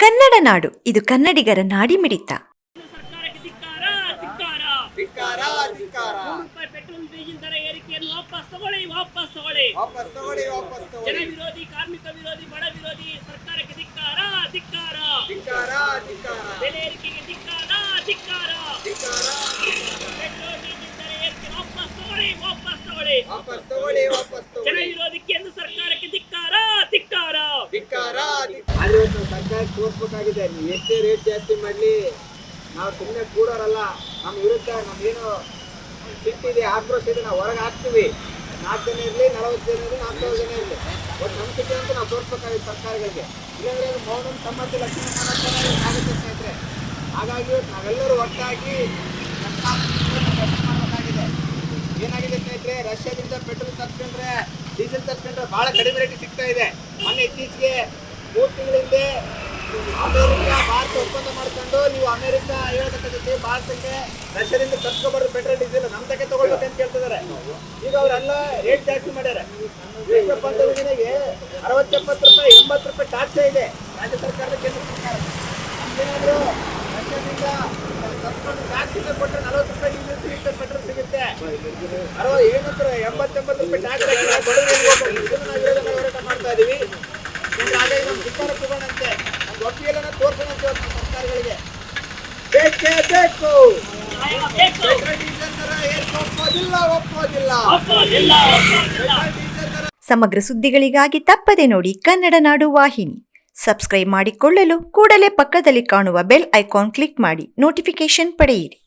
ಕನ್ನಡ ನಾಡು, ಇದು ಕನ್ನಡಿಗರ ನಾಡಿಮಿಡಿತ. ಸರ್ಕಾರಕ್ಕೆ ಧಿಕ್ಕಾರ ಧಿಕ್ಕಾರ ಧಿಕ್ಕಾರ ಧಿಕ್ಕಾರ. ₹100 ಪೆಟ್ರೋಲ್ ಡೀಸೆಲ್ ದರ ಏರಿಕೆಯನ್ನು ವಾಪಸ್ ತಗೊಳ್ಳಿ ವಾಪಸ್ ತಗೊಳ್ಳಿ. ವಾಪಸ್ ತಗೊಳ್ಳಿ ವಾಪಸ್ ಜನ ತಗೊಳ್ಳಿ. ವಿರೋಧಿ, ಕಾರ್ಮಿಕ ವಿರೋಧಿ, ಬಡ ವಿರೋಧಿ ಸರ್ಕಾರಕ್ಕೆ ಧಿಕ್ಕಾರ ಧಿಕ್ಕಾರ. ಧಿಕ್ಕಾರ ಧಿಕ್ಕಾರ. ಬೆಲೆ ಏರಿಕೆಗೆ ಧಿಕ್ಕಾರ ಧಿಕ್ಕಾರ. ಧಿಕ್ಕಾರ. ಪೆಟ್ರೋಲ್ ಡೀಸೆಲ್ ದರ ಏರಿಕೆ ವಾಪಸ್ ತಗೊಳ್ಳಿ ವಾಪಸ್ ತಗೊಳ್ಳಿ. ವಾಪಸ್ ತಗೊಳ್ಳಿ ವಾಪಸ್ ಜನ ತಗೊಳ್ಳಿ. ವಿರೋಧಿ ಕೇಂದ್ರ ಸರ್ಕಾರಕ್ಕೆ ಧಿಕ್ಕಾರ ಧಿಕ್ಕಾರ. ಧಿಕ್ಕಾರ. ಅಲ್ಲಿ ಒಂದು ಸರ್ಕಾರ ತೋರಿಸ್ಬೇಕಾಗಿದೆ. ನೀವು ಎಷ್ಟೇ ರೇಟ್ ಜಾಸ್ತಿ ಮಾಡಲಿ ನಾವು ಸುಮ್ಮನೆ ಕೂಡೋರಲ್ಲ. ನಮ್ಮ ವಿರುದ್ಧ ನಮ್ಗೇನು ಸಿಟ್ಟಿದೆ, ಆಕ್ರೋಶ ಇದೆ, ನಾವು ಹೊರಗೆ ಹಾಕ್ತೀವಿ. 4 ಜನ ಇರಲಿ, 40 ಜನ ಇರಲಿ, 4000 ಜನ ಇರಲಿ, ಒಂದು ನಮ್ಮ ಸಿಟಿ ಅಂತ ನಾವು ತೋರಿಸ್ಬೇಕಾಗಿದೆ ಸರ್ಕಾರಗಳಿಗೆ. ಇಲ್ಲಾಂದ್ರೆ ಅದು ಮೌನ ಸಮ್ಮತಿ ಲಕ್ಷ್ಮೀ ಆಗುತ್ತೆ ಸ್ನೇಹಿತರೆ. ಹಾಗಾಗಿ ನಾವೆಲ್ಲರೂ ಒಟ್ಟಾಗಿ ಮಾಡಬೇಕಾಗಿದೆ. ಏನಾಗಿದೆ ಸ್ನೇಹಿತರೆ, ರಷ್ಯಾದಿಂದ ಪೆಟ್ರೋಲ್ ತರಿಸ್ಕೊಂಡ್ರೆ, ಡೀಸೆಲ್ ತರಿಸ್ಕೊಂಡ್ರೆ ಭಾಳ ಕಡಿಮೆ ರೇಟಿಗೆ ಸಿಗ್ತಾ ಇದೆ. ಮೊನ್ನೆ ಇತ್ತೀಚೆಗೆ 3 ತಿಂಗಳ ಹಿಂದೆ ಅಮೆರಿಕ ಭಾರತ ಒಪ್ಪಂದ ಮಾಡ್ಕೊಂಡು ನೀವು ಅಮೆರಿಕ ಹೇಳತಕ್ಕಂಥದ್ದು ಭಾರತಕ್ಕೆ ರಷ್ಯಾದಿಂದ ತರ್ಸ್ಕೊಬಾರ್ದು ಪೆಟ್ರೋಲ್ ಡೀಸೆಲ್ ನಮ್ಮ ತಕ್ಕೆ ತಗೊಳ್ಬೇಕಂತ ಕೇಳ್ತಿದ್ದಾರೆ. ಈಗ ಅವರೆಲ್ಲ ರೇಟ್ ಜಾಸ್ತಿ ಮಾಡ್ಯಾರ. ಏನಪ್ಪ ಅಂತಂದ್ರೆ ನಿನಗೆ 60-70 ರೂಪಾಯಿ 80 ರೂಪಾಯಿ ಟ್ಯಾಕ್ಸ್ ಇದೆ ರಾಜ್ಯ ಸರ್ಕಾರದ, ಕೇಂದ್ರ ಸರ್ಕಾರ. ನಮ್ಗೇನಾದ್ರು ರಷ್ಯಾದಿಂದ ತರ್ಸ್ಕೊಂಡು ಟ್ಯಾಕ್ಸ್ ಇಂದ ಕೊಟ್ಟರೆ 40 ರೂಪಾಯಿ ಡೀಸೆಲ್ ಸಿಗುತ್ತೆ, ಪೆಟ್ರೋಲ್ ಸಿಗುತ್ತೆ. 80-80 ರೂಪಾಯಿ ಟ್ಯಾಕ್ಸ್ ನಾವು ಹೋರಾಟ ಮಾಡ್ತಾ ಇದೀವಿ. ಹಾಗಾಗಿ ನಮ್ಮ ಧಿಕ್ಕಾರ ತಗೊಂಡಂತೆ ನಮ್ಮ ಒಪ್ಪಿಗೆಲ್ಲ ತೋರ್ಸೋಣಂತೆ ನಮ್ಮ ಸರ್ಕಾರಗಳಿಗೆ. ಬೇಕೇ ಬೇಕು. ಪೆಟ್ರೋಲ್ ಡೀಸೆಲ್ ದರ ಏರಿಕೆ ಒಪ್ಪೋದಿಲ್ಲ ಒಪ್ಪೋದಿಲ್ಲ. ಪೆಟ್ರೋಲ್ ಡೀಸೆಲ್ ದರ ಸಮಗ್ರ ಸುದ್ದಿಗಳಿಗಾಗಿ ತಪ್ಪದೆ ನೋಡಿ ಕನ್ನಡ ನಾಡು ವಾಹಿನಿ. ಸಬ್ಸ್ಕ್ರೈಬ್ ಮಾಡಿಕೊಳ್ಳಲು ಕೂಡಲೇ ಪಕ್ಕದಲ್ಲಿ ಕಾಣುವ ಬೆಲ್ ಐಕಾನ್ ಕ್ಲಿಕ್ ಮಾಡಿ ನೋಟಿಫಿಕೇಶನ್ ಪಡೆಯಿರಿ.